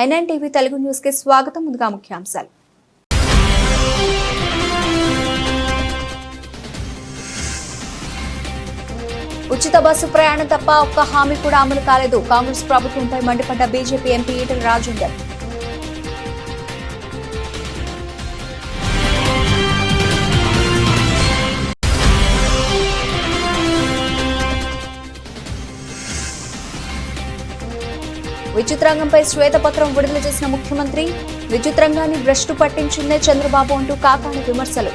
NNTV Telugu news కి స్వాగతం. ముందుగా ముఖ్యాంశాలు. ఉచిత బస్సు ప్రయాణం తప్ప ఒక్క హామీ కూడా అమలు కాలేదు. కాంగ్రెస్ ప్రభుత్వంపై మండిపడ్డ బీజేపీ ఎంపీ ఈటెల రాజేందర్. విద్యుత్ రంగంపై శ్వేతపత్రం విడుదల చేసిన ముఖ్యమంత్రి, విద్యుత్ రంగాన్ని భ్రష్టు పట్టించిందే చంద్రబాబు అంటూ కాకాని విమర్శలు.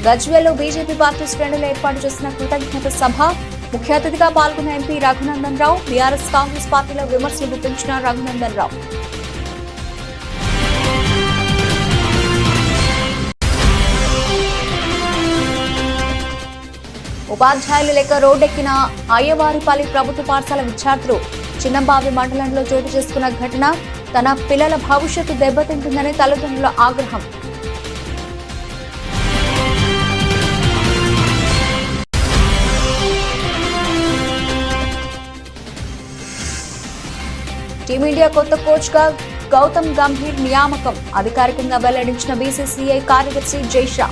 గజ్వేల్లో బీజేపీ పార్టీ శ్రేణులు ఏర్పాటు చేసిన కృతజ్ఞత సభ. ముఖ్య అతిథిగా పాల్గొన్న ఎంపీ రఘునందన్ రావు. బీఆర్ఎస్ కాంగ్రెస్ పార్టీలో విమర్శలు గుప్పించిన రఘునందన్ రావు. ఉపాధ్యాయులు లేక రోడ్డెక్కిన అయ్యవారిపల్లి ప్రభుత్వ పాఠశాల విద్యార్థులు. చిన్నంబావి మండలంలో చోటు చేసుకున్న ఘటన. తన పిల్లల భవిష్యత్తు దెబ్బతింటుందని తల్లిదండ్రుల ఆగ్రహం. టీమిండియా కొత్త కోచ్ గా గౌతమ్ గంభీర్ నియామకం. అధికారికంగా వెల్లడించిన బీసీసీఐ కార్యదర్శి జైషా.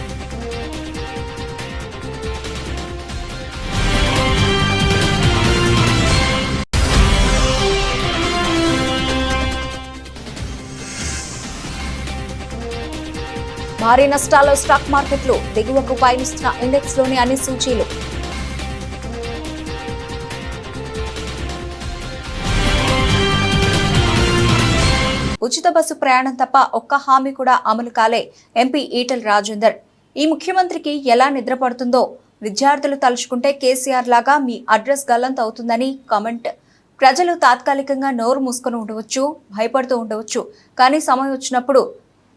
భారీ నష్టాల్లో స్టాక్ మార్కెట్లు. దిగువకు పయనిస్తున్న ఇండెక్స్ లోని అన్ని సూచీలు. ఉచిత బస్సు ప్రయాణం తప్ప ఒక్క హామీ కూడా అమలు కాలే. ఎంపీ ఈటెల రాజేందర్. ఈ ముఖ్యమంత్రికి ఎలా నిద్రపడుతుందో విద్యార్థులు తలుచుకుంటే కేసీఆర్ లాగా మీ అడ్రస్ గల్లంత అవుతుందని కామెంట్. ప్రజలు తాత్కాలికంగా నోరు మూసుకొని ఉండవచ్చు, భయపడుతూ ఉండవచ్చు, కానీ సమయం వచ్చినప్పుడు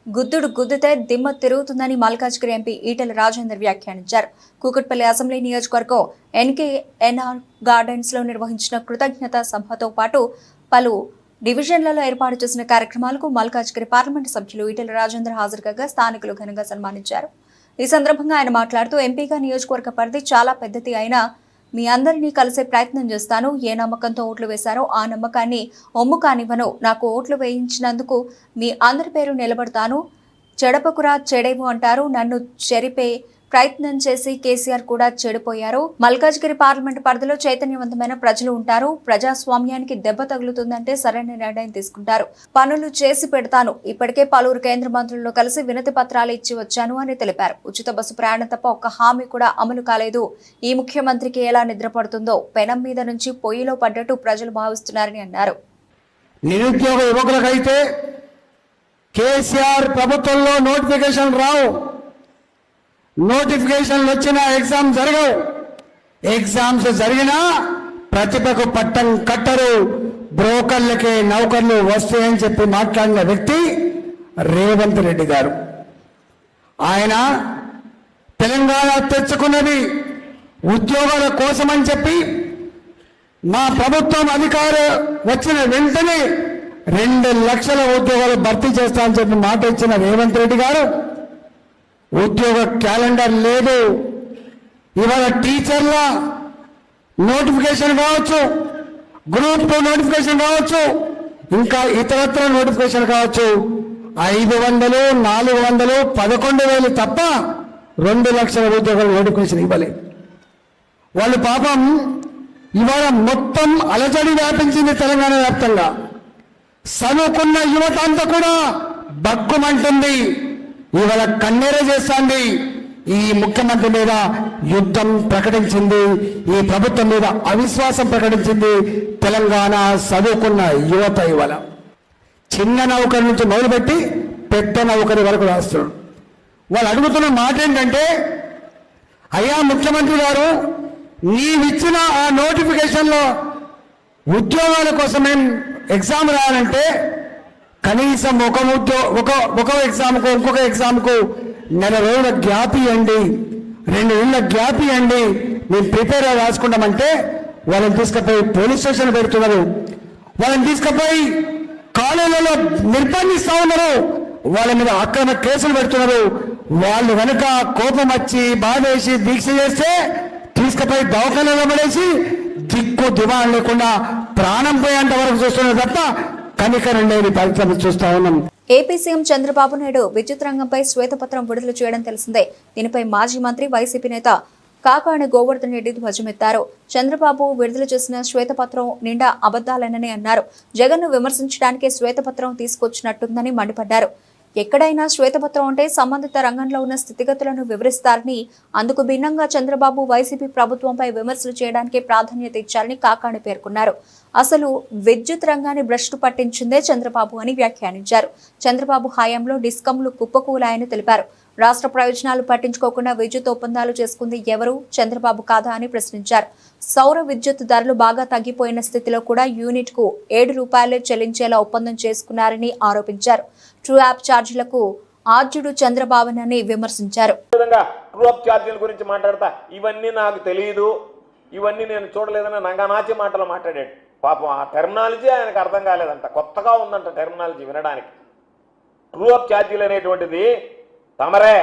గుద్దుడు గుద్దితే దిమ్మ తిరుగుతుందని మల్కాజ్గిరి ఎంపీ ఈటెల రాజేందర్ వ్యాఖ్యానించారు. కూకట్పల్లి అసెంబ్లీ నియోజకవర్గం ఎన్కేఎన్ఆర్ గార్డెన్స్ లో నిర్వహించిన కృతజ్ఞత సభతో పాటు పలు డివిజన్లలో ఏర్పాటు చేసిన కార్యక్రమాలకు మల్కాజ్గిరి పార్లమెంటు సభ్యులు ఈటెల రాజేందర్ హాజరు కాగా స్థానికులు ఘనంగా సన్మానించారు. ఈ సందర్భంగా ఆయన మాట్లాడుతూ, ఎంపీగా నియోజకవర్గ పరిధి చాలా పెద్దది అయినా మీ అందరినీ కలిసే ప్రయత్నం చేస్తాను. ఏ నమ్మకంతో ఓట్లు వేశారో ఆ నమ్మకాన్ని ఒమ్ము కానివ్వను. నాకు ఓట్లు వేయించినందుకు మీ అందరి పేరు నిలబడతాను. చెడపకురా చెడేవు అంటారు. నన్ను చెరిపే ప్రయత్నం చేసి కేసీఆర్ కూడా చెడిపోయారు. మల్కాజ్గిరి పార్లమెంటు పరిధిలో చైతన్యవంతమైన ప్రజలు ఉంటారు. ప్రజాస్వామ్యానికి దెబ్బ తగులుతుందంటే సరైన నిర్ణయం తీసుకుంటారు. పనులు చేసి పెడతాను. ఇప్పటికే పలువురు కేంద్ర మంత్రులను కలిసి వినతి పత్రాలు ఇచ్చి వచ్చాను అని తెలిపారు. ఉచిత బస్సు ప్రయాణం తప్ప ఒక్క హామీ కూడా అమలు కాలేదు. ఈ ముఖ్యమంత్రికి ఎలా నిద్రపడుతుందో పెనం మీద నుంచి పొయ్యిలో పడ్డట్టు ప్రజలు భావిస్తున్నారని అన్నారు. నిరుద్యోగ యువకులకైతే కేసీఆర్ ప్రభుత్వంలో నోటిఫికేషన్ రావు. నోటిఫికేషన్లు వచ్చినా ఎగ్జామ్ జరగవు. ఎగ్జామ్స్ జరిగినా ప్రతిభకు పట్టం కట్టరు. బ్రోకర్లకే నౌకర్లు వస్తాయని చెప్పి మాట్లాడిన వ్యక్తి రేవంత్ రెడ్డి గారు. ఆయన తెలంగాణ తెచ్చుకున్నది ఉద్యోగాల కోసమని చెప్పి మా ప్రభుత్వం అధికారం వచ్చిన వెంటనే 2 లక్షల ఉద్యోగాలు భర్తీ చేస్తామని చెప్పి మాట ఇచ్చిన రేవంత్ రెడ్డి గారు ఉద్యోగ క్యాలెండర్ లేదు. ఇవాళ టీచర్ల నోటిఫికేషన్ కావచ్చు, గ్రూప్ 2 నోటిఫికేషన్ కావచ్చు, ఇంకా ఇతరత్ర నోటిఫికేషన్ కావచ్చు, 500, 400, 11,000 తప్ప 2 లక్షల ఉద్యోగాలు నోటిఫికేషన్ ఇవ్వలేదు. వాళ్ళు పాపం ఇవాళ మొత్తం అలజడి వ్యాపించింది తెలంగాణ వ్యాప్తంగా. చదువుకున్న యువత అంతా కూడా బగ్గుమంటుంది. ఇవాళ కన్నెర చేస్తుంది. ఈ ముఖ్యమంత్రి మీద యుద్ధం ప్రకటించింది. ఈ ప్రభుత్వం మీద అవిశ్వాసం ప్రకటించింది తెలంగాణ చదువుకున్న యువత. ఇవాళ చిన్న నౌకరి నుంచి మొదలుపెట్టి పెద్ద నౌకరి వరకు రాస్తున్నాడు. వాళ్ళు అడుగుతున్న మాట ఏంటంటే, అయ్యా ముఖ్యమంత్రి గారు, నీవిచ్చిన ఆ నోటిఫికేషన్లో ఉద్యోగాల కోసం ఎగ్జామ్ రాయాలంటే కనీసం ఒక ఎగ్జామ్కు ఇంకొక ఎగ్జామ్కు 4 రోజుల గ్యాప్ ఇవ్వండి, 2 నెలల గ్యాప్ ఇవ్వండి, మేము ప్రిపేర్ రాసుకుంటామంటే వాళ్ళని తీసుకుపోయి పోలీస్ స్టేషన్ పెడుతున్నారు. వాళ్ళని తీసుకుపోయి కాలేజీలలో నిర్బంధిస్తా ఉన్నారు. వాళ్ళ మీద అక్రమ కేసులు పెడుతున్నారు. వాళ్ళు కనుక కోపం వచ్చి బాధేసి దీక్ష చేస్తే తీసుకుపోయి దవాఖానలో పడేసి దిక్కు దివాణం లేకుండా ప్రాణం పోయేంత వరకు చూస్తున్నారు తప్ప కనికరం లేని పరిస్థితి చూస్తా ఉన్నాం. ఏపీ సీఎం చంద్రబాబు నాయుడు విద్యుత్ రంగంపై శ్వేతపత్రం విడుదల చేయడం తెలిసిందే. దీనిపై మాజీ మంత్రి వైసీపీ నేత కాకాణి గోవర్ధన్ రెడ్డి ధ్వజమెత్తారు. చంద్రబాబు విడుదల చేసిన శ్వేతపత్రం నిండా అబద్దాలేనని అన్నారు. జగన్ను విమర్శించడానికి శ్వేతపత్రం తీసుకొచ్చినట్టుందని మండిపడ్డారు. ఎక్కడైనా శ్వేతపత్రం అంటే సంబంధిత రంగంలో ఉన్న స్థితిగతులను వివరిస్తారని, అందుకు భిన్నంగా చంద్రబాబు వైసీపీ ప్రభుత్వంపై విమర్శలు చేయడానికి ప్రాధాన్యత ఇచ్చారని కాకాణి పేర్కొన్నారు. అసలు విద్యుత్ రంగాన్ని భ్రష్టు పట్టించిందే చంద్రబాబు అని వ్యాఖ్యానించారు. చంద్రబాబు హయాంలో డిస్కంలు కుప్పకూలాయని తెలిపారు. రాష్ట్ర ప్రయోజనాలు పట్టించుకోకుండా విద్యుత్ ఒప్పందాలు చేసుకుంది ఎవరు? చంద్రబాబు కాదా అని ప్రశ్నించారు. సౌర విద్యుత్ ధరలు బాగా తగ్గిపోయిన స్థితిలో కూడా యూనిట్ కు 7 రూపాయలే చెల్లించేలా ఒప్పందం చేసుకున్నారని ఆరోపించారు. ట్రూ యాప్ ఛార్జీలకు ఆర్జుడు చంద్రబాబునని విమర్శించారు. గురించి మాట్లాడతా ఇవన్నీ నాకు తెలియదు, ఇవన్నీ నేను చూడలేదని నంగనాచి మాటలు మాట్లాడాడు. పాపం ఆ టెర్మినాలజీ ఆయనకు అర్థం కాలేదంట, కొత్తగా ఉందంట టెర్మినాలజీ వినడానికి. ట్రూ అప్ ఛార్జీలు అనేటువంటిది తమరే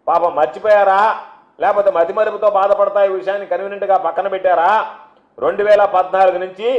పాపం మర్చిపోయారా, లేకపోతే మతిమరుపుతో బాధపడతా ఈ విషయాన్ని కన్వీనెంట్గా పక్కన పెట్టారా? 2014 నుంచి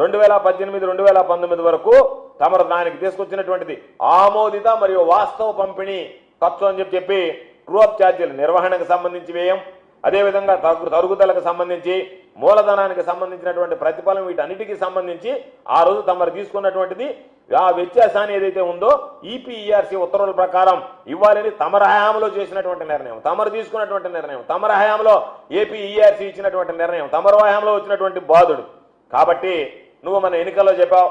2018, 2019 వరకు తమరు దానికి తీసుకొచ్చినటువంటిది ఆమోదిత మరియు వాస్తవ పంపిణీ ఖర్చు అని చెప్పి ట్రూ అప్ ఛార్జీలు నిర్వహణకు సంబంధించి వ్యయం, అదేవిధంగా తరుగుదలకు సంబంధించి, మూలధనానికి సంబంధించినటువంటి ప్రతిఫలం, వీటన్నిటికీ సంబంధించి ఆ రోజు తమరు తీసుకున్నటువంటిది ఆ వ్యత్యాసాన్ని ఏదైతే ఉందో ఈపీఈఆర్సీ ఉత్తర్వుల ప్రకారం ఇవ్వాలని తమర హయాంలో చేసినటువంటి నిర్ణయం, తమరు తీసుకున్నటువంటి నిర్ణయం, తమర హయాంలో ఏపీఈఆర్సీ ఇచ్చినటువంటి నిర్ణయం, తమర హయాంలో వచ్చినటువంటి బాధుడు. కాబట్టి నువ్వు మన ఎన్నికల్లో చెప్పావు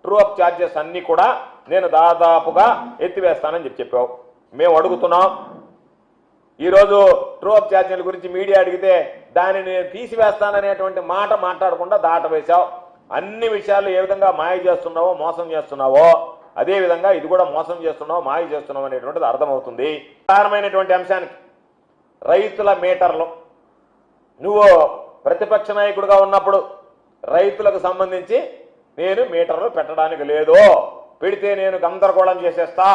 ట్రూ అప్ ఛార్జెస్ అన్ని కూడా నేను దాదాపుగా ఎత్తివేస్తానని చెప్పావు. మేము అడుగుతున్నాం, ఈరోజు ట్రూ అప్ ఛార్జీల గురించి మీడియా అడిగితే దాన్ని నేను తీసివేస్తాననేటువంటి మాట మాట్లాడకుండా దాటవేశావు. అన్ని విషయాల్లో ఏ విధంగా మాయ చేస్తున్నావో, మోసం చేస్తున్నావో, అదే విధంగా ఇది కూడా మోసం చేస్తున్నావు, మాయ చేస్తున్నావు అనేటువంటిది అర్థమవుతుంది. ప్రధానమైనటువంటి అంశానికి రైతుల మీటర్లు, నువ్వు ప్రతిపక్ష నాయకుడిగా ఉన్నప్పుడు రైతులకు సంబంధించి నేను మీటర్లు పెట్టడానికి లేదు, పెడితే నేను గందరగోళం చేసేస్తా,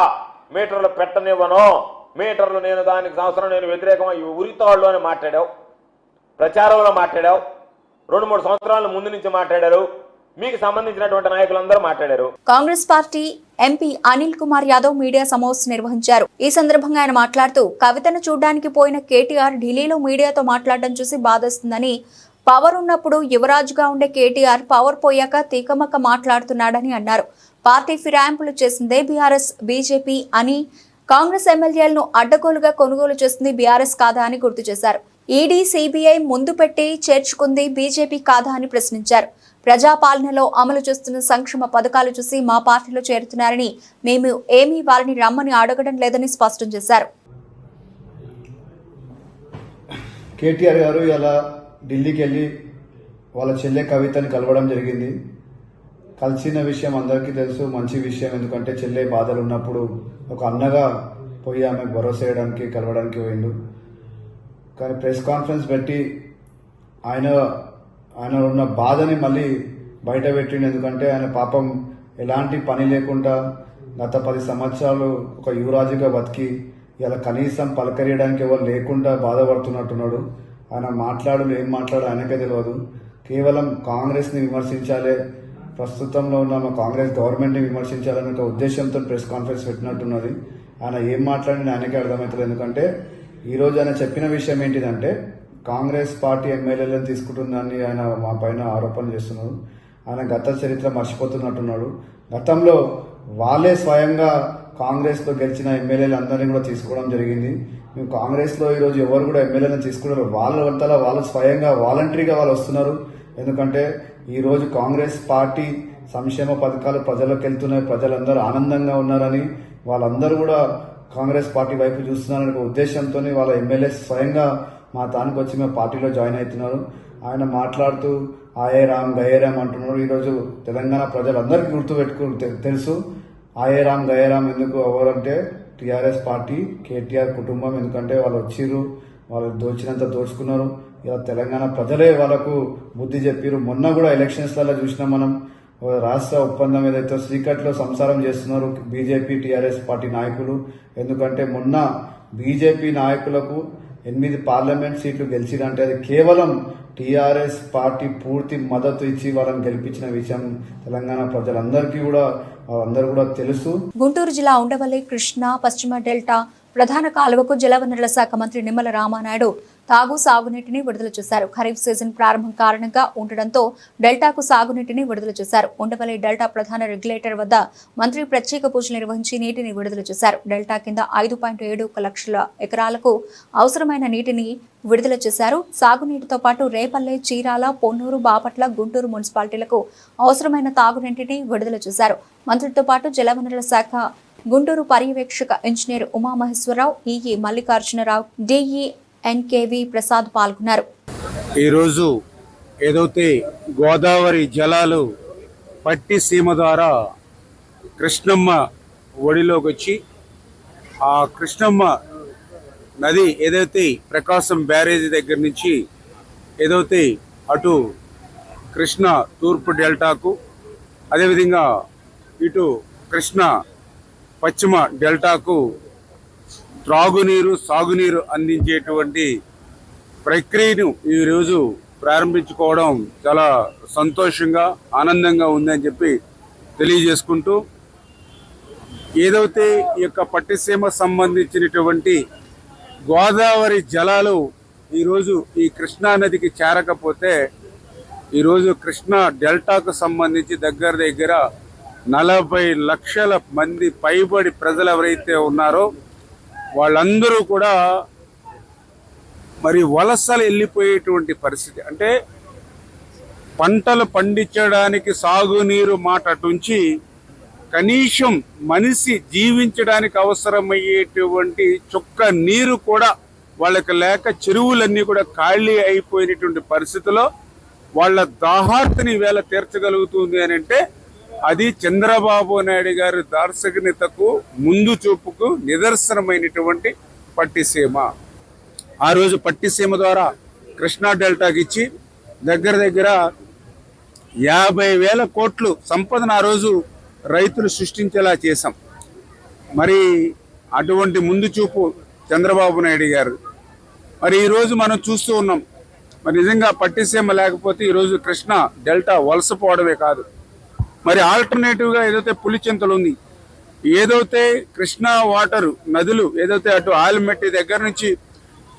మీటర్లు పెట్టనివ్వను, మీటర్లు నేను దానికి సంవత్సరం నేను వ్యతిరేకం ఈ ఉరితాళ్ళు అని మాట్లాడావు, ప్రచారంలో మాట్లాడావు, 2-3 సంవత్సరాల ముందు నుంచి మాట్లాడారు, మీకు సంబంధించినటువంటి నాయకులందరూ మాట్లాడారు. Congress party MP Anil Kumar Yadav media సమావేశం నిర్వహించారు. ఈ సందర్భంగా ఆయన మాట్లాడుతూ కవితను చూడ్డానికి పోయిన కేటీఆర్ ఢిల్లీలో మీడియాతో మాట్లాడడం చూసి బాధేస్తుందని, పవర్ ఉన్నప్పుడు యువరాజుగా ఉండే కేటీఆర్ పవర్ పోయాక తీకమక్క మాట్లాడుతున్నాడని అన్నారు. పార్టీ ఫిరాయింపులు చేసిందే బీఆర్ఎస్, బీజేపీ అని, కాంగ్రెస్ ఎమ్మెల్యేలను అడ్డగోలుగా కొనుగోలు చేసింది బీఆర్ఎస్ కాదా అని గుర్తు చేశారు. ఈడీ, సిబిఐ ముందు పెట్టి చేర్చుకుంది బీజేపీ కాదా అని ప్రశ్నించారు. ప్రజాపాలనలో అమలు చేస్తున్న సంక్షేమ పథకాలు చూసి మా పార్టీలో చేరుతున్నారని, మేము ఏమీ వారిని రమ్మని అడగడం లేదని స్పష్టం చేశారు. కేటీఆర్ గారు ఇలా ఢిల్లీకి వెళ్ళి వాళ్ళ చెల్లె కవితని కలవడం జరిగింది. కలిసిన విషయం అందరికీ తెలుసు, మంచి విషయం. ఎందుకంటే చెల్లె బాధలు ఉన్నప్పుడు ఒక అన్నగా పోయి ఆమెకు భరోసా చేయడానికి కలవడానికి పోయిండు. కానీ ప్రెస్ కాన్ఫరెన్స్ పెట్టి ఆయన ఉన్న బాధని మళ్ళీ బయట పెట్టిండు. ఎందుకంటే ఆయన పాపం ఎలాంటి పని లేకుండా గత 10 సంవత్సరాలు ఒక యువరాజుగా బతికి ఇలా కనీసం పలకరియడానికి ఎవరు లేకుండా బాధపడుతున్నట్టున్నాడు. ఆయన ఏం మాట్లాడు ఆయనకే తెలియదు. కేవలం కాంగ్రెస్ని విమర్శించాలి, ప్రస్తుతంలో ఉన్న కాంగ్రెస్ గవర్నమెంట్ని విమర్శించాలనే ఒక ఉద్దేశంతో ప్రెస్ కాన్ఫరెన్స్ పెట్టినట్టున్నది. ఆయన ఏం మాట్లాడిన ఆయనకే అర్థమవుతుంది. ఎందుకంటే ఈరోజు ఆయన చెప్పిన విషయం ఏంటిదంటే కాంగ్రెస్ పార్టీ ఎమ్మెల్యేలను తీసుకుంటుందని ఆయన మా పైన ఆరోపణలు చేస్తున్నారు. ఆయన గత చరిత్ర మర్చిపోతున్నట్టున్నాడు. గతంలో వాళ్ళే స్వయంగా కాంగ్రెస్లో గెలిచిన ఎమ్మెల్యేలు అందరినీ కూడా తీసుకోవడం జరిగింది. మేము కాంగ్రెస్లో ఈరోజు ఎవరు కూడా ఎమ్మెల్యేలను తీసుకున్నారు, వాళ్ళు స్వయంగా వాలంటరీగా వాళ్ళు వస్తున్నారు. ఎందుకంటే ఈరోజు కాంగ్రెస్ పార్టీ సంక్షేమ పథకాలు ప్రజలకు వెళ్తున్నాయి, ప్రజలందరూ ఆనందంగా ఉన్నారని, వాళ్ళందరూ కూడా కాంగ్రెస్ పార్టీ వైపు చూస్తున్నారనే ఉద్దేశంతో వాళ్ళ ఎమ్మెల్యే స్వయంగా మా తానికి వచ్చి మేము పార్టీలో జాయిన్ అవుతున్నారు. ఆయన మాట్లాడుతూ ఆయే రామ్ గయే రామ్ అంటున్నారు. ఈరోజు తెలంగాణ ప్రజలందరికీ తెలుసు ఆయే రామ్ గయే రామ్ ఎందుకు ఎవరంటే టీఆర్ఎస్ పార్టీ, కేటీఆర్ కుటుంబం. ఎందుకంటే వాళ్ళు వచ్చిర్రు, వాళ్ళు దోచినంత దోచుకున్నారు. ఇలా తెలంగాణ ప్రజలే వాళ్ళకు బుద్ధి చెప్పారు. మొన్న కూడా ఎలక్షన్స్లలో చూసినాం మనం, రాష్ట్ర ఒప్పందం ఏదైతే శ్రీకట్లో సంసారం చేస్తున్నారు బీజేపీ టీఆర్ఎస్ పార్టీ నాయకులు. ఎందుకంటే మొన్న బీజేపీ నాయకులకు 8 పార్లమెంట్ సీట్లు గెలిచిరంటే అది కేవలం టీఆర్ఎస్ పార్టీ పూర్తి మద్దతు ఇచ్చి వాళ్ళని గెలిపించిన విషయం తెలంగాణ ప్రజలందరికీ కూడా అందరూ కూడా తెలుసు. గుంటూరు జిల్లా ఉండవల్లి కృష్ణా పశ్చిమ డెల్టా ప్రధాన కాలువకు జలవనరుల శాఖ మంత్రి నిమ్మల రామానాయుడు సాగునీటిని విడుదల చేశారు. ఖరీఫ్ సీజన్ ప్రారంభం కారణంగా ఉండడంతో డెల్టాకు సాగునీటిని విడుదల చేశారు. ఉండవల్లి డెల్టా ప్రధాన రెగ్యులేటర్ వద్ద మంత్రి ప్రత్యేక పూజలు నిర్వహించి నీటిని విడుదల చేశారు. డెల్టా కింద 5.71 లక్షల ఎకరాలకు అవసరమైన నీటిని విడుదల చేశారు. సాగునీటితో పాటు రేపల్లె, చీరాల, పొన్నూరు, బాపట్ల, గుంటూరు మున్సిపాలిటీలకు అవసరమైన తాగునీటిని విడుదల చేశారు. మంత్రితో పాటు జలవనరుల శాఖ గుంటూరు పర్యవేక్షక engineer Umamaheswararao, EE Mallikarjunarao, DE NKV Prasad పాల్గొన్నారు. ఈరోజు ఏదైతే గోదావరి జలాలు పట్టిసీమ ద్వారా కృష్ణమ్మ ఒడిలోకి వచ్చి ఆ కృష్ణమ్మ నది ఏదైతే ప్రకాశం బ్యారేజీ దగ్గర నుంచి ఏదైతే అటు కృష్ణ తూర్పు డెల్టాకు అదేవిధంగా ఇటు కృష్ణ పశ్చిమ డెల్టాకు త్రాగునీరు సాగునీరు అందించేటువంటి ప్రక్రియను ఈరోజు ప్రారంభించుకోవడం చాలా సంతోషంగా ఆనందంగా ఉందని చెప్పి తెలియజేసుకుంటూ ఏదైతే ఈ యొక్క పట్టిసీమ సంబంధించినటువంటి గోదావరి జలాలు ఈరోజు ఈ కృష్ణా నదికి చేరకపోతే ఈరోజు కృష్ణా డెల్టాకు సంబంధించి దగ్గర 40 లక్షల మంది పైబడి ప్రజలు ఎవరైతే ఉన్నారో వాళ్ళందరూ కూడా మరి వలసలు వెళ్ళిపోయేటువంటి పరిస్థితి. అంటే పంటలు పండించడానికి సాగునీరు మాట అటుంచి కనీసం మనిషి జీవించడానికి అవసరమయ్యేటువంటి చుక్క నీరు కూడా వాళ్ళకి లేక చెరువులన్నీ కూడా ఖాళీ అయిపోయినటువంటి పరిస్థితిలో వాళ్ళ దాహార్తిని వేళ తీర్చగలుగుతుంది అని అంటే అది చంద్రబాబు నాయుడు గారి దార్శనికతకు ముందు చూపుకు నిదర్శనమైనటువంటి పట్టిసీమ. ఆ రోజు పట్టిసీమ ద్వారా కృష్ణా డెల్టాకి ఇచ్చి దగ్గర 50,000 కోట్లు సంపదను ఆ రోజు రైతులు సృష్టించేలా చేశాం. మరి అటువంటి ముందు చూపు చంద్రబాబు నాయుడు గారు. మరి ఈరోజు మనం చూస్తూ ఉన్నాం. మరి నిజంగా పట్టిసీమ లేకపోతే ఈరోజు కృష్ణా డెల్టా వలసపోవడమే కాదు, మరి ఆల్టర్నేటివ్గా ఏదైతే పులిచింతలు ఉంది, ఏదైతే కృష్ణా వాటర్ నదులు ఏదైతే అటు ఆలిమెట్టి దగ్గర నుంచి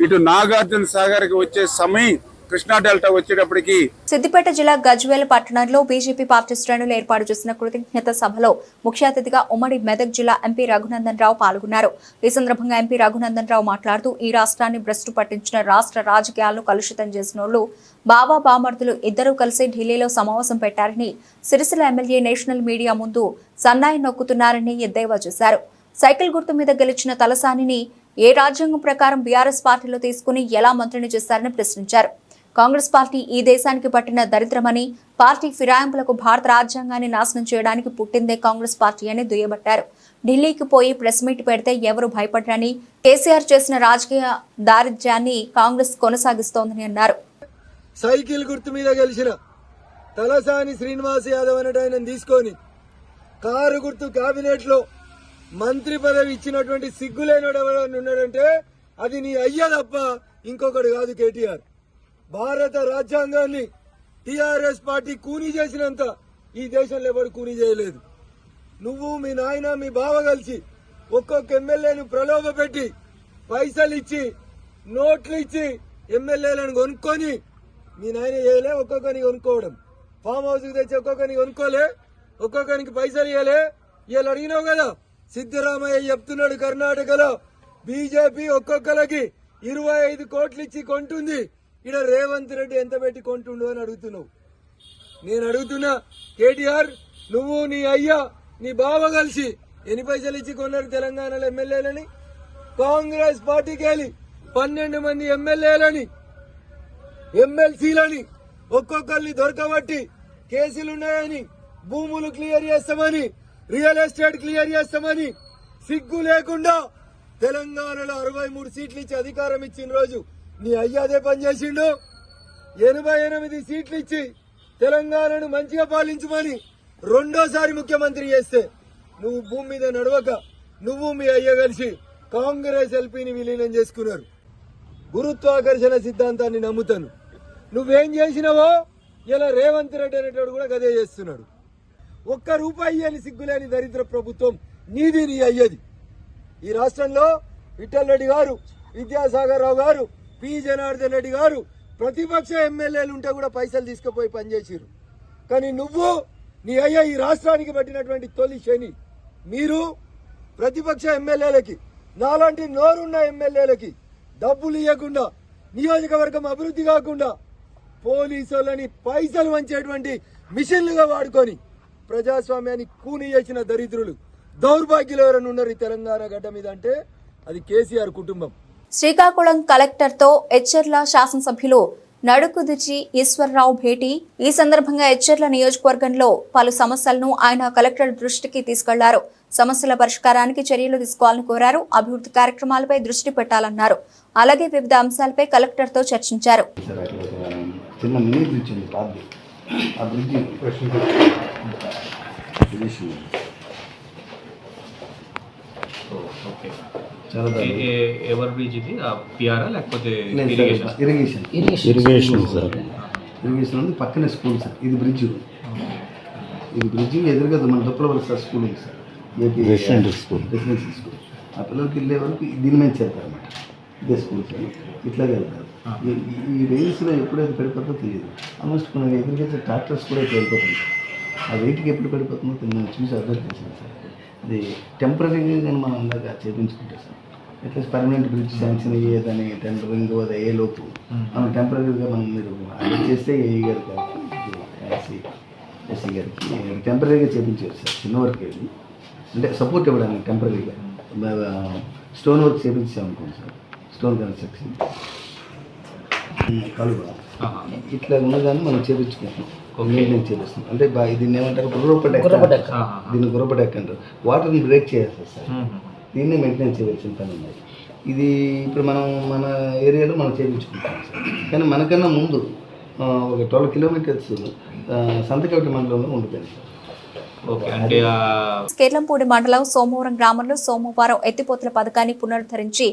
ఇటు నాగార్జున సాగర్కి వచ్చే సమయం కృష్ణా డెల్టా వచ్చేటప్పటికి సిద్దిపేట జిల్లా గజ్వేల్ పట్టణంలో బీజేపీ పార్టీ శ్రేణులు ఏర్పాటు చేసిన కృతజ్ఞత సభలో ముఖ్య అతిథిగా ఉమ్మడి మెదక్ జిల్లా ఎంపీ రఘునందన్ రావు పాల్గొన్నారు. ఈ సందర్భంగా ఎంపీ రఘునందన్ రావు మాట్లాడుతూ ఈ రాష్ట్రాన్ని భ్రష్టు పట్టించిన రాష్ట్ర రాజకీయాలను కలుషితం చేసినోళ్లు బాబా బామర్దులు ఇద్దరూ కలిసి ఢిల్లీలో సమావేశం పెట్టారని, సిరిసిల్ల ఎమ్మెల్యే నేషనల్ మీడియా ముందు సన్నాయి నొక్కుతున్నారని ఎద్దేవా చేశారు. సైకిల్ గుర్తు మీద గెలిచిన తలసానిని ఏ రాజ్యాంగం ప్రకారం బీఆర్ఎస్ పార్టీలో తీసుకుని ఎలా మంత్రిని చేశారని ప్రశ్నించారు. కాంగ్రెస్ పార్టీ ఈ దేశానికి పట్టిన దరిద్రమని, పార్టీ ఫిరాయింపులకు భారత రాజ్యాంగాన్ని నాశనం చేయడానికి పుట్టిందే కాంగ్రెస్ పార్టీ అని దుయ్యబట్టారు. ఢిల్లీకి పోయి ప్రెస్ మీట్ పెడితే ఎవరు భయపడరని, కేసీఆర్ చేసిన రాజకీయ దారిద్ర్యాన్ని కాంగ్రెస్ కొనసాగిస్తోందని అన్నారు. సైకిల్ గుర్తు మీద గెలిచిన తలసాని శ్రీనివాస్ యాదవ్ అనేటాయన తీసుకొని కారు గుర్తు కేబినెట్ లో మంత్రి పదవి ఇచ్చినటువంటి సిగ్గులేనోడు ఎవరైనా ఉన్నాడంటే అది నీ అయ్య తప్ప ఇంకొకటి కాదు. కేటీఆర్ భారత రాజ్యాంగాన్ని టీఆర్ఎస్ పార్టీ కూనీ చేసినంత ఈ దేశంలో ఎవరు కూనీ చేయలేదు. నువ్వు మీ నాయన మీ బావ కలిసి ఒక్కొక్క ఎమ్మెల్యేను ప్రలోభ పెట్టి పైసలు ఇచ్చి నోట్లు ఇచ్చి ఎమ్మెల్యేలను కొనుక్కొని మీ నాయన చేయలే. ఒక్కొక్కరిని కొనుక్కోవడం, ఫామ్ హౌస్ కి తెచ్చి ఒక్కొక్కరిని కొనుక్కోలే, ఒక్కొక్కరికి పైసలు ఇవ్వలే. ఇవాళ అడిగినావు కదా, సిద్దరామయ్య చెప్తున్నాడు కర్ణాటకలో బీజేపీ ఒక్కొక్కరికి 25 కోట్లు ఇచ్చి కొంటుంది. ఇక్కడ రేవంత్ రెడ్డి ఎంత పెట్టి కొంటుండు అని అడుగుతున్నావు. నేను అడుగుతున్నా, కేటీఆర్ నువ్వు నీ అయ్యా నీ బావ కలిసి ఎన్ని పైసలు ఇచ్చి కొన్నారు తెలంగాణలో ఎమ్మెల్యేలని? కాంగ్రెస్ పార్టీకి వెళ్ళి 12 మంది ఎమ్మెల్యేలని ఎమ్మెల్సీలని ఒక్కొక్కరిని దొరకబట్టి కేసులున్నాయని, భూములు క్లియర్ చేస్తామని, రియల్ ఎస్టేట్ క్లియర్ చేస్తామని సిగ్గు లేకుండా తెలంగాణలో 63 సీట్లు ఇచ్చి అధికారం ఇచ్చిన రోజు నీ అయ్య అదే పని చేసిండు. 88 సీట్లు ఇచ్చి తెలంగాణను మంచిగా పాలించమని రెండోసారి ముఖ్యమంత్రి చేస్తే నువ్వు భూమి మీద నడవక నువ్వు మీ అయ్య కలిసి కాంగ్రెస్ ఎల్పీని విలీనం చేసుకున్నారు. గురుత్వాకర్షణ సిద్ధాంతాన్ని నమ్ముతాను. నువ్వేం చేసినావో ఇలా రేవంత్ రెడ్డి అనేటోడు కూడా గదే చేస్తున్నాడు. ఒక్క రూపాయి అని సిగ్గులేని దరిద్ర ప్రభుత్వం నీది, నీ అయ్యేది. ఈ రాష్ట్రంలో విఠల్ రెడ్డి గారు, విద్యాసాగర్ రావు గారు, పి జనార్దన్ రెడ్డి గారు ప్రతిపక్ష ఎమ్మెల్యేలు ఉంటే కూడా పైసలు తీసుకుపోయి పనిచేసిరు. కానీ నువ్వు, నీ అయ్యా ఈ రాష్ట్రానికి పట్టినటువంటి తొలి శని. మీరు ప్రతిపక్ష ఎమ్మెల్యేలకి, నాలాంటి నోరున్న ఎమ్మెల్యేలకి డబ్బులు ఇవ్వకుండా, నియోజకవర్గం అభివృద్ధి కాకుండా పోలీసులని పైసలు వంచేటువంటి మిషన్లుగా వాడుకొని ప్రజాస్వామ్యాన్ని కూని చేసిన దరిద్రులు, దౌర్భాగ్యులు ఎవరైనా ఉన్నారు ఈ తెలంగాణ గడ్డ మీద అంటే అది కేసీఆర్ కుటుంబం. శ్రీకాకుళం కలెక్టర్తో ఎచ్చెర్ల శాసనసభ్యులు నడుకుదిచి ఈశ్వరరావు భేటీ. ఈ సందర్భంగా ఎచ్చెర్ల నియోజకవర్గంలో పలు సమస్యలను ఆయన కలెక్టర్ దృష్టికి తీసుకెళ్లారు. సమస్యల పరిష్కారానికి చర్యలు తీసుకోవాలని కోరారు. అభివృద్ధి కార్యక్రమాలపై దృష్టి పెట్టాలన్నారు. అలాగే వివిధ అంశాలపై కలెక్టర్తో చర్చించారు. ఎవర్ బ్రిడ్జ్ ఇది పిఆర్ లేకపోతే ఇరిగేషన్ సార్. ఇరిగేషన్ ఉంది, పక్కనే స్కూల్ సార్. ఇది బ్రిడ్జ్ ఎదురుగా మన దుప్పలవలస స్కూల్ ఉంది సార్, ఏపీ రెసిడెన్షియల్ స్కూల్. ఆ పిల్లలకి వెళ్ళే వరకు దీని మీద చేస్తారన్నమాట. ఇదే స్కూల్ సార్, ఇట్లాగే వెళ్తారు. ఈ రేంజ్లో ఎప్పుడైతే పడిపోతుందో తెలియదు. ఆల్మోస్ట్ కొన్ని ఎదురుగా ట్రాక్టర్స్ కూడా ఇప్పుడు వెళ్ళిపోతుంది. ఆ వెయిట్కి ఎప్పుడు పడిపోతుందో నేను చూసి అబ్జర్వ్ చేశాను సార్. అది టెంపరీగా కానీ మనం అందరిగా చేయించుకుంటాం sir. At least permanent bridge sanction అయ్యేదని టెండరింగ్ అది అయ్యే లోపు మనం టెంపరీగా మనం మీరు అది చేస్తే ఏఈ గారికి, ఎస్సీ గారికి టెంపరీగా చేయించారు సార్. చిన్న వర్క్ ఏది అంటే సపోర్ట్ ఇవ్వడానికి టెంపరీగా స్టోన్ వర్క్ చేయించామనుకోండి సార్. స్టోన్ కన్స్ట్రక్షన్ కలువ ఇట్లా ఉన్నదాన్ని మనం చేయించుకుంటాం. మెయింటైన్ చేపిస్తాం. అంటే దీన్ని ఏమంటారు, దీన్ని గుర్రపడెక్ అంటారు. వాటర్ని బ్రేక్ చేస్తారు సార్. దీన్ని మెయింటైన్ చేయవలసిన పని ఉన్నాయి. ఇది ఇప్పుడు మనం మన ఏరియాలో మనం చేయించుకుంటాం సార్. కానీ మనకన్నా ముందు ఒక 12 కిలోమీటర్స్ సంతకవటి మండలంలో ఉండిపోయింది సార్. కేర్లంపూడి మండలం సోమవరం గ్రామంలో సోమవారం ఎత్తిపోతల పథకాన్ని పునరుద్ధరించి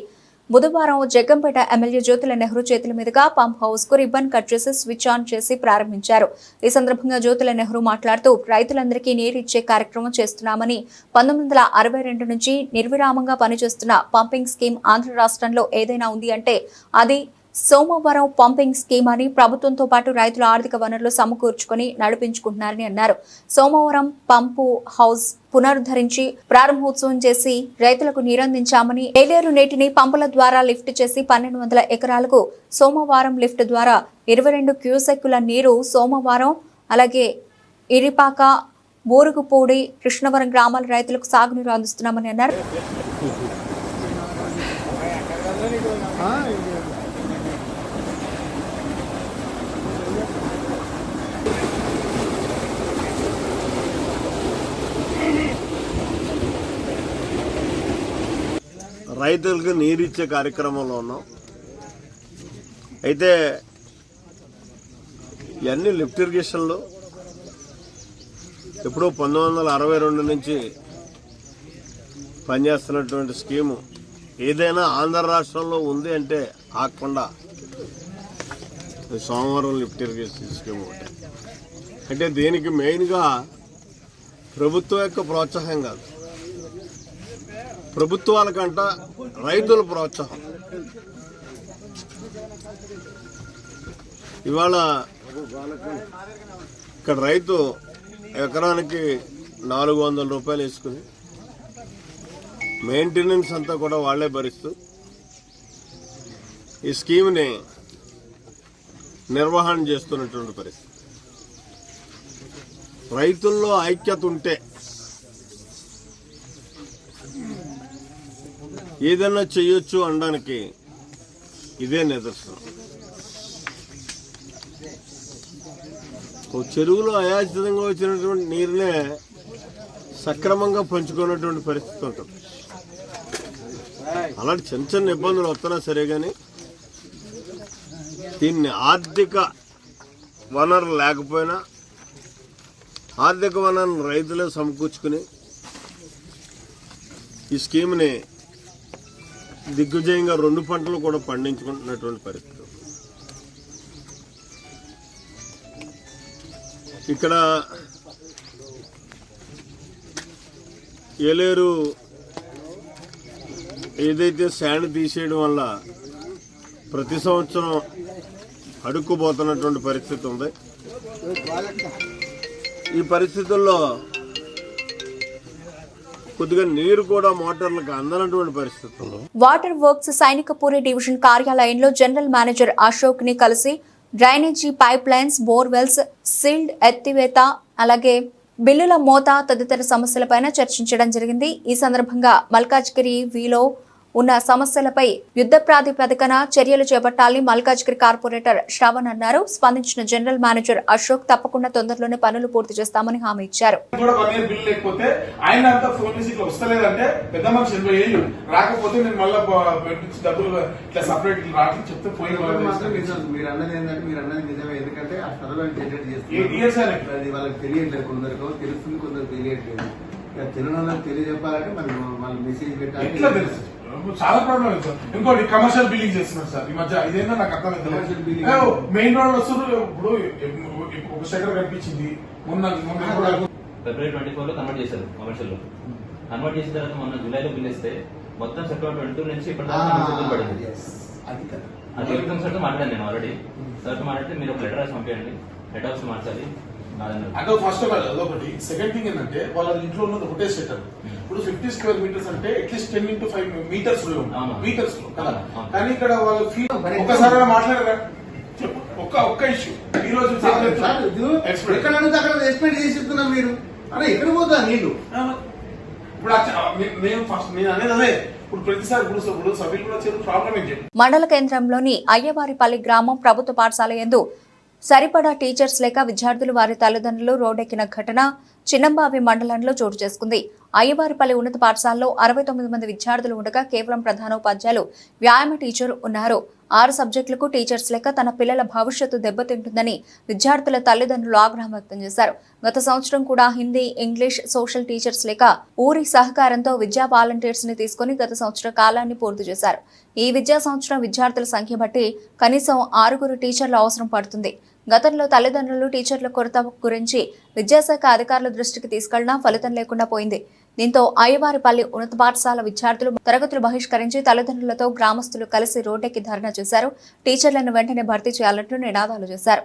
బుధవారం జగ్గంపేట ఎమ్మెల్యే జ్యోతుల నెహ్రూ చేతుల మీదుగా పంప్ హౌస్ కు రిబ్బన్ కట్ చేసి స్విచ్ ఆన్ చేసి ప్రారంభించారు. ఈ సందర్భంగా జ్యోతుల నెహ్రూ మాట్లాడుతూ రైతులందరికీ నీరు ఇచ్చే కార్యక్రమం చేస్తున్నామని, 1962 నుంచి నిర్విరామంగా పనిచేస్తున్న పంపింగ్ స్కీమ్ ఆంధ్ర రాష్ట్రంలో ఏదైనా ఉంది అంటే అది సోమవారం పంపింగ్ స్కీమ్ అని, ప్రభుత్వంతో పాటు రైతుల ఆర్థిక వనరులు సమకూర్చుకొని నడిపించుకుంటున్నారని అన్నారు. సోమవారం పంపు హౌస్ పునరుద్ధరించి ప్రారంభోత్సవం చేసి రైతులకు నీరందించామని, ఏలేరు నీటిని పంపుల ద్వారా లిఫ్ట్ చేసి 1200 ఎకరాలకు సోమవారం లిఫ్ట్ ద్వారా 22 క్యూసెక్కుల నీరు సోమవారం, అలాగే ఇరిపాక, బూరుగుపూడి, కృష్ణవరం గ్రామాల రైతులకు సాగునీరు అందిస్తున్నామని అన్నారు. రైతులకు నీరిచ్చే కార్యక్రమంలో ఉన్నాం. అయితే ఇవన్నీ లిఫ్ట్ ఇరిగేషన్లు ఎప్పుడో 1962 నుంచి పనిచేస్తున్నటువంటి స్కీము ఏదైనా ఆంధ్ర రాష్ట్రంలో ఉంది అంటే ఆగకుండా సోమవారం లిఫ్ట్ ఇరిగేషన్ స్కీమ్ ఒకటి. అంటే దీనికి మెయిన్గా ప్రభుత్వం యొక్క ప్రోత్సాహం కాదు, ప్రభుత్వాలకంట రైతుల ప్రోత్సాహం. ఇవాళ ఇక్కడ రైతు ఎకరానికి 400 రూపాయలు వేసుకుని మెయింటెనెన్స్ అంతా కూడా వాళ్లే భరిస్తూ ఈ స్కీమ్ని నిర్వహణ చేస్తున్నటువంటి పరిస్థితి. రైతుల్లో ఐక్యత ఉంటే ఏదైనా చేయొచ్చు అనడానికి ఇదే నిదర్శనం. చెరువులో అయాచితంగా వచ్చినటువంటి నీరునే సక్రమంగా పంచుకున్నటువంటి పరిస్థితి ఉంటుంది. అలాంటి చిన్న చిన్న ఇబ్బందులు వస్తున్నా సరే కానీ దీన్ని ఆర్థిక వనరు లేకపోయినా ఆర్థిక వనరును రైతులే సమకూర్చుకుని ఈ స్కీమ్ని దిగ్విజయంగా 2 పంటలు కూడా పండించుకుంటున్నటువంటి పరిస్థితి. ఇక్కడ ఏలేరు ఏదైతే శాండ్ తీసేయడం వల్ల ప్రతి సంవత్సరం అడుక్కుపోతున్నటువంటి పరిస్థితి ఉంది. ఈ పరిస్థితుల్లో కొద్దిగా నీరు కూడా మోటార్లకు అందనటువంటి పరిస్థితుల్లో వాటర్ వర్క్స్ సైనికపూరి డివిజన్ కార్యాలయంలో జనరల్ మేనేజర్ అశోక్ ని కలిసి drainage pipe lines, borewells, sealed ఎత్తివేత, అలాగే బిల్లుల మోత తదితర సమస్యలపైన చర్చించడం జరిగింది. ఈ సందర్భంగా మల్కాజ్గిరి వీలో ఉన్న సమస్యలపై యుద్ధ ప్రాతిపదికన చర్యలు చేపట్టాలని మల్కాజ్గిరి కార్పొరేటర్ శ్రవణ్ అన్నారు. స్పందించిన జనరల్ మేనేజర్ అశోక్ తప్పకుండా తొందరలోనే పనులు పూర్తి చేస్తామని హామీ ఇచ్చారు. లేకపోతే ఆయన అంతా ఫోన్ చేసి ఇట్లా వస్తలేదంటే పెద్ద మనిషి 80 ఏళ్ళు రాకపోతే నేను మళ్ళీ డబ్బులు ఇట్లా సపరేట్ రావట్లేదు చెప్తే పోయి మీరు అన్నది ఏంటంటే మీరు అన్నది నిజమే. ఎందుకంటే ఆ స్థలంలో అది వాళ్ళకి తెలియట్లేదు, కొందరికి తెలుస్తుంది, కొందరు తెలియట్లేదు. తెలియని తెలియజెప్పాలంటే మరి వాళ్ళు మెసేజ్ పెట్టాలి. చాలా ప్రాబ్లం ఉంది సార్. ఇంకోటి కమర్షియల్ బిల్డింగ్ చేస్తున్నారు సార్ ఈ మధ్య. ఇదేందో నాకు అర్థమైంది. మెయిన్ రోడ్ వస్తున్నారు. ఇప్పుడు ఒక స్టెకర్ కనిపించింది మొన్న February 24 లో కన్వర్ట్ చేశారు కమర్షియల్ లో. కన్వర్ట్ చేసిన తర్వాత మొన్న జూలైలో బిల్ ఇస్తే మొత్తం సెప్టెంబర్ 22 నుంచి ఇప్పటిదాకా పడింది. అది ఎలక్ట్రికల్ సార్ తో మాట్లాడాను నేను ఆల్రెడీ. సార్ తో మాట్లాడితే మీరు ఒక లెటర్ రాసి పంపించండి, హెడ్ ఆఫీస్ మార్చాలి. అంటే ఫస్ట్ ఆఫ్ ఆల్ అదొకటి. సెకండ్ థింగ్ ఏంటంటే వాళ్ళ ఇంట్లో ఉన్నది ఒకటే సెటర్. ఇప్పుడు 50 స్క్వేర్ మీటర్స్ అంటే అట్లీస్ట్ 10 into 5 మీటర్స్ మీటర్స్ లో కదా. కానీ ఇక్కడ వాళ్ళు ఒక్కసారి మాట్లాడరా చెప్పు. ఒక్క ఇష్యూ ఈ రోజు ఎక్కడ అక్కడ ఎక్స్పెక్ట్ చేసి చెప్తున్నారు మీరు. అరే ఎక్కడ పోతా నీళ్లు ఇప్పుడు నేను అనేది అదే. ఇప్పుడు ప్రతిసారి ఇప్పుడు సభ్యులు కూడా వచ్చారు. ప్రాబ్లం ఏం చెప్పి మండల కేంద్రంలోని అయ్యవారిపల్లి గ్రామం ప్రభుత్వ పాఠశాల యందు సరిపడా టీచర్స్ లేక విద్యార్థులు వారి తల్లిదండ్రులు రోడ్డెక్కిన ఘటన చిన్నంబావి మండలంలో చోటు చేసుకుంది. అయ్యవారిపల్లి ఉన్నత పాఠశాలలో 69 మంది విద్యార్థులు ఉండగా కేవలం ప్రధానోపాధ్యాయులు, వ్యాయామ టీచర్ ఉన్నారు. 6 సబ్జెక్టులకు టీచర్స్ లేక తన పిల్లల భవిష్యత్తు దెబ్బతింటుందని విద్యార్థుల తల్లిదండ్రులు ఆగ్రహం వ్యక్తం చేశారు. గత సంవత్సరం కూడా హిందీ, ఇంగ్లీష్, సోషల్ టీచర్స్ లేక ఊరి సహకారంతో విద్యా వాలంటీర్స్ ని తీసుకుని గత సంవత్సర కాలాన్ని పూర్తి చేశారు. ఈ విద్యా సంవత్సరం విద్యార్థుల సంఖ్య బట్టి కనీసం 6 టీచర్లు అవసరం పడుతుంది. గతంలో తల్లిదండ్రులు టీచర్ల కొరత గురించి విద్యాశాఖ అధికారుల దృష్టికి తీసుకెళ్లినా ఫలితం లేకుండా పోయింది. దీంతో అయ్యవారిపల్లి ఉన్నత పాఠశాల విద్యార్థులు తరగతులు బహిష్కరించి తల్లిదండ్రులతో గ్రామస్తులు కలిసి రోడ్డెక్కి ధర్నా చేశారు. టీచర్లను వెంటనే భర్తీ చేయాలంటూ నినాదాలు చేశారు.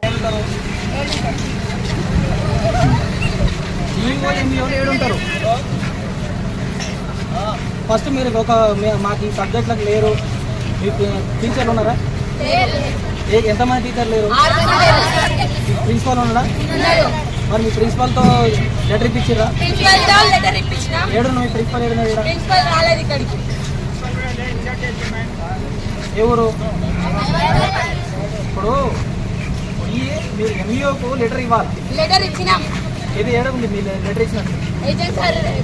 ఫస్ట్ మీరు మాకు ఈ సబ్జెక్టులకు లేరు, మీకు టీచర్లు ఉన్నారా? ఎంతమంది టీచర్లు లేరు? ప్రిన్సిపాల్ ఉన్నాడా? మరి మీ ప్రిన్సిపాల్ తో లెటర్ ఇప్పించారా? ఏడు మీ ప్రిన్సిపాల్ ఎవరు? ఇప్పుడు మీరు ఎంఈఓకు లెటర్ ఇవ్వాలి. లెటర్ ఇచ్చినాం. ఇది ఏడు ఉంది మీ లెటర్ ఇచ్చినట్టు.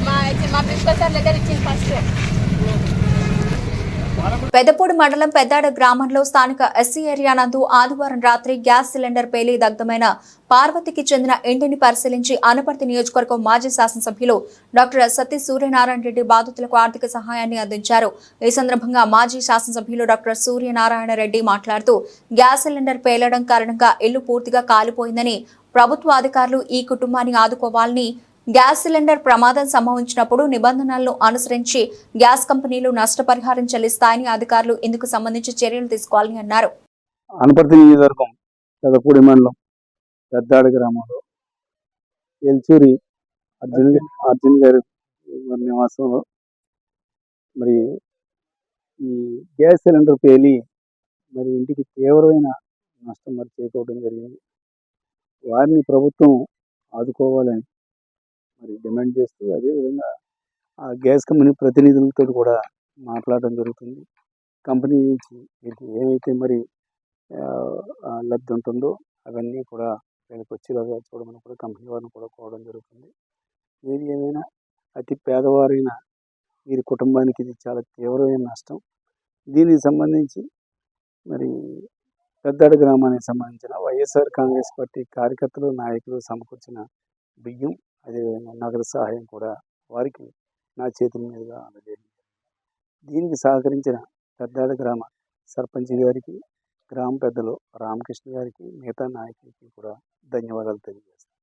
మా ప్రిన్సిపల్ సార్ లెటర్ ఇచ్చింది ఫస్ట్. పెద్దపూడి మండలం పెద్దాడ గ్రామంలో స్థానిక ఎస్సీ ఏరియా నందు ఆదివారం రాత్రి గ్యాస్ సిలిండర్ పేలి దగ్ధమైన పార్వతికి చెందిన ఇంటిని పరిశీలించి అనపర్తి నియోజకవర్గం మాజీ శాసనసభ్యులు డాక్టర్ సత్తి సూర్యనారాయణ రెడ్డి బాధితులకు ఆర్థిక సహాయాన్ని అందించారు. ఈ సందర్భంగా మాజీ శాసనసభ్యులు డాక్టర్ సూర్యనారాయణ రెడ్డి మాట్లాడుతూ గ్యాస్ సిలిండర్ పేలడం కారణంగా ఇల్లు పూర్తిగా కాలిపోయిందని, ప్రభుత్వ అధికారులు ఈ కుటుంబాన్ని ఆదుకోవాలని, గ్యాస్ సిలిండర్ ప్రమాదం సంభవించినప్పుడు నిబంధనలను అనుసరించి గ్యాస్ కంపెనీలు నష్టపరిహారం చెల్లిస్తాయని, అధికారులు ఇందుకు సంబంధించి చర్యలు తీసుకోవాలని అన్నారు. అనపర్తి నియోజకవర్గం పెదపూడి మండలం పెద్దాడ గ్రామంలో ఎల్చూరి అర్జున్ గారి నివాసంలో మరి ఈ గ్యాస్ సిలిండర్ పేలి మరి ఇంటికి తీవ్రమైన నష్టం మరి చేకూరడం జరిగింది. వారిని ప్రభుత్వం ఆదుకోవాలని మరి డిమాండ్ చేస్తూ, అదేవిధంగా ఆ గ్యాస్ కంపెనీ ప్రతినిధులతో కూడా మాట్లాడడం జరుగుతుంది. కంపెనీ నుంచి మీకు ఏమైతే మరి లబ్ధి ఉంటుందో అవన్నీ కూడా వీళ్ళకి వచ్చేలాగా చూడమని కూడా కంపెనీ వారిని కూడా కోరడం జరుగుతుంది. ఏది ఏమైనా అతి పేదవారైన వీరి కుటుంబానికి ఇది చాలా తీవ్రమైన నష్టం. దీనికి సంబంధించి మరి పెద్దాడ గ్రామానికి సంబంధించిన వైఎస్ఆర్ కాంగ్రెస్ పార్టీ కార్యకర్తలు, నాయకులు సమకూర్చిన బియ్యం, అదేవిధంగా నగదు సహాయం కూడా వారికి నా చేతుల మీదుగా అందజేయడం. దీనికి సహకరించిన పెద్దాడ గ్రామ సర్పంచ్ గారికి, గ్రామ పెద్దలు రామకృష్ణ గారికి, మిగతా నాయకులకి కూడా ధన్యవాదాలు తెలియజేస్తాను.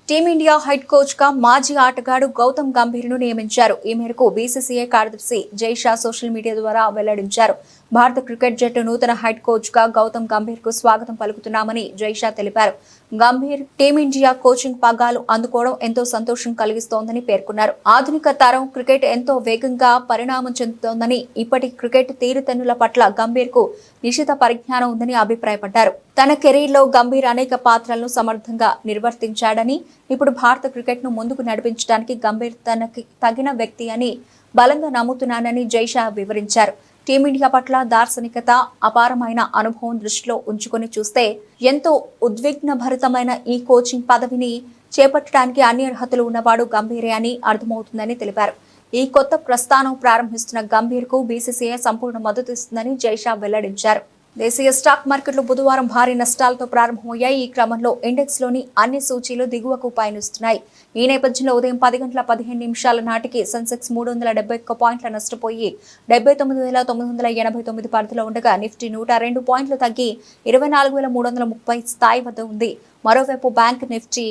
టీమిండియా హెడ్ కోచ్ గా మాజీ ఆటగాడు గౌతమ్ గంభీర్ ను నియమించారు. ఈ మేరకు బీసీసీఐ కార్యదర్శి జైషా సోషల్ మీడియా ద్వారా వెల్లడించారు. భారత క్రికెట్ జట్టు నూతన హెడ్ కోచ్ గా గౌతమ్ గంభీర్ కు స్వాగతం పలుకుతున్నామని జైషా తెలిపారు. గంభీర్ టీమిండియా కోచింగ్ పగ్గాలు అందుకోవడం ఎంతో సంతోషం కలిగిస్తోందని పేర్కొన్నారు. ఆధునిక తరం క్రికెట్ ఎంతో వేగంగా పరిణామం చెందుతోందని, ఇప్పటి క్రికెట్ తీరుతెన్నుల పట్ల గంభీర్ కు నిశిత పరిజ్ఞానం ఉందని అభిప్రాయపడ్డారు. తన కెరీర్లో గంభీర్ అనేక పాత్రలను సమర్థంగా నిర్వర్తించాడని, ఇప్పుడు భారత క్రికెట్ ను ముందుకు నడిపించడానికి గంభీర్ తనకి తగిన వ్యక్తి అని బలంగా నమ్ముతున్నానని జైషా వివరించారు. టీమిండియా పట్ల దార్శనికత, అపారమైన అనుభవం దృష్టిలో ఉంచుకొని చూస్తే ఎంతో ఉద్విగ్నభరితమైన ఈ కోచింగ్ పదవిని చేపట్టడానికి అన్ని అర్హతలు ఉన్నవాడు గంభీరే అని అర్థమవుతుందని తెలిపారు. ఈ కొత్త ప్రస్థానం ప్రారంభిస్తున్న గంభీర్ కు బీసీసీఐ సంపూర్ణ మద్దతు ఇస్తుందని జైషా వెల్లడించారు. దేశీయ స్టాక్ మార్కెట్లు బుధవారం భారీ నష్టాలతో ప్రారంభమయ్యాయి. ఈ క్రమంలో ఇండెక్స్ లోని అన్ని సూచీలు దిగువకు పయనిస్తున్నాయి. ఈ నేపథ్యంలో ఉదయం 10:15 నాటికి సెన్సెక్స్ 371 పాయింట్ల నష్టపోయి 79,989 పరిధిలో ఉండగా, నిఫ్టీ 102 పాయింట్లు తగ్గి 24,330 స్థాయి వద్ద ఉంది. మరోవైపు బ్యాంక్ నిఫ్టీ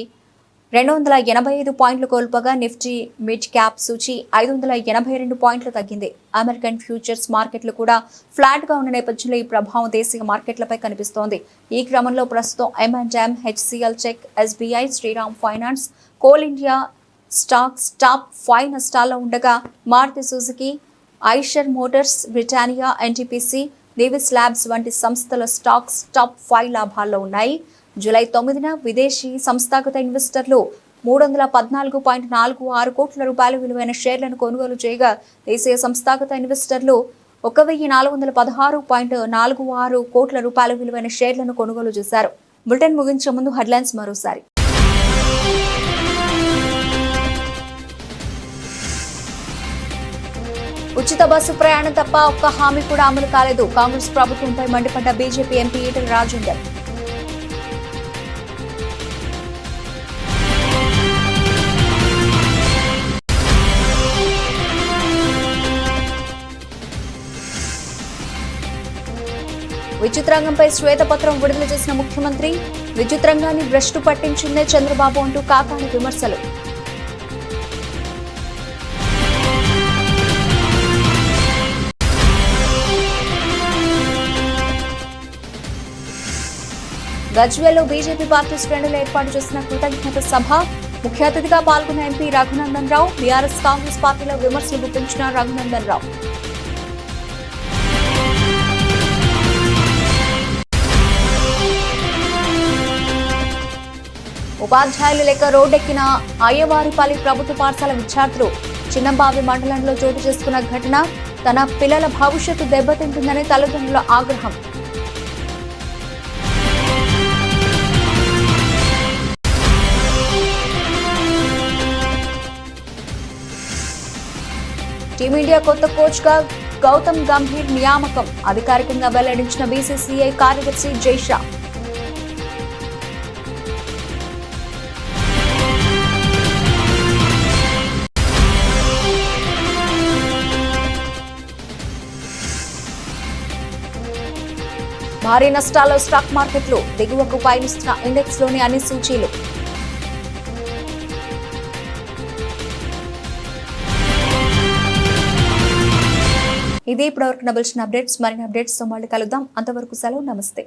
285 పాయింట్లు కోల్పోగా, నిఫ్టీ మిడ్ క్యాప్ సూచి 582 పాయింట్లు తగ్గింది. అమెరికన్ ఫ్యూచర్స్ మార్కెట్లు కూడా ఫ్లాట్ గా ఉన్న నేపథ్యంలో ఈ ప్రభావం దేశీయ మార్కెట్లపై కనిపిస్తోంది. ఈ క్రమంలో ప్రస్తుతం M&M, HCL చెక్, SBI, Shriram finance, coal India stocks top 5 నష్టాల్లో ఉండగా, Maruti Suzuki, Eicher Motors, Britannia, NTPC, Divi's labs వంటి సంస్థల స్టాక్స్ టాప్ 5 లాభాల్లో ఉన్నాయి. జూలై 9న విదేశీ సంస్థాగత ఇన్వెస్టర్లు 314.46 కోట్ల రూపాయల విలువైన షేర్లను కొనుగోలు చేయగా, దేశీయ సంస్థాగత ఇన్వెస్టర్లు 1,416.46 కోట్ల రూపాయల విలువైన షేర్లను కొనుగోలు చేశారు. బులెటిన్ ముగించే ముందు హెడ్లైన్స్ మరోసారి. ఉచిత బస్సు ప్రయాణం తప్ప ఒక్క హామీ కూడా అమలు కాలేదు. కాంగ్రెస్ ప్రభుత్వంపై మండిపడ్డ బీజేపీ ఎంపీ ఈటెల రాజేందర్. విద్యుత్ రంగంపై శ్వేతపత్రం విడుదల చేసిన ముఖ్యమంత్రి, విద్యుత్ రంగాన్ని భ్రష్టు పట్టించిందే చంద్రబాబు అంటూ కాకాని విమర్శలు. గజ్వేల్లో బీజేపీ పార్టీ శ్రేణులు ఏర్పాటు చేసిన కృతజ్ఞత సభ. ముఖ్య అతిథిగా పాల్గొన్న ఎంపీ రఘునందన్ రావు. బీఆర్ఎస్ కాంగ్రెస్ పార్టీలో విమర్శలు గుప్పించిన రఘునందన్ రావు. ఉపాధ్యాయులు లేక రోడ్డెక్కిన అయ్యవారిపల్లి ప్రభుత్వ పాఠశాల విద్యార్థులు. చిన్నంబావి మండలంలో చోటు చేసుకున్న ఘటన. తన పిల్లల భవిష్యత్తు దెబ్బతింటుందని తల్లిదండ్రుల ఆగ్రహం. టీమిండియా కొత్త కోచ్ గా గౌతమ్ గంభీర్ నియామకం. అధికారికంగా వెల్లడించిన బీసీసీఐ కార్యదర్శి జైషా. భారీ నష్టాల్లో స్టాక్ మార్కెట్లు. దిగువకు పయనిస్తున్న ఇండెక్స్ లోని అన్ని సూచీలు. ఇది ఇప్పటివరకు నబిల్చిన అప్డేట్స్. మరిన్ని అప్డేట్స్ తో మళ్ళీ కలుద్దాం. అంతవరకు సెలవు. నమస్తే.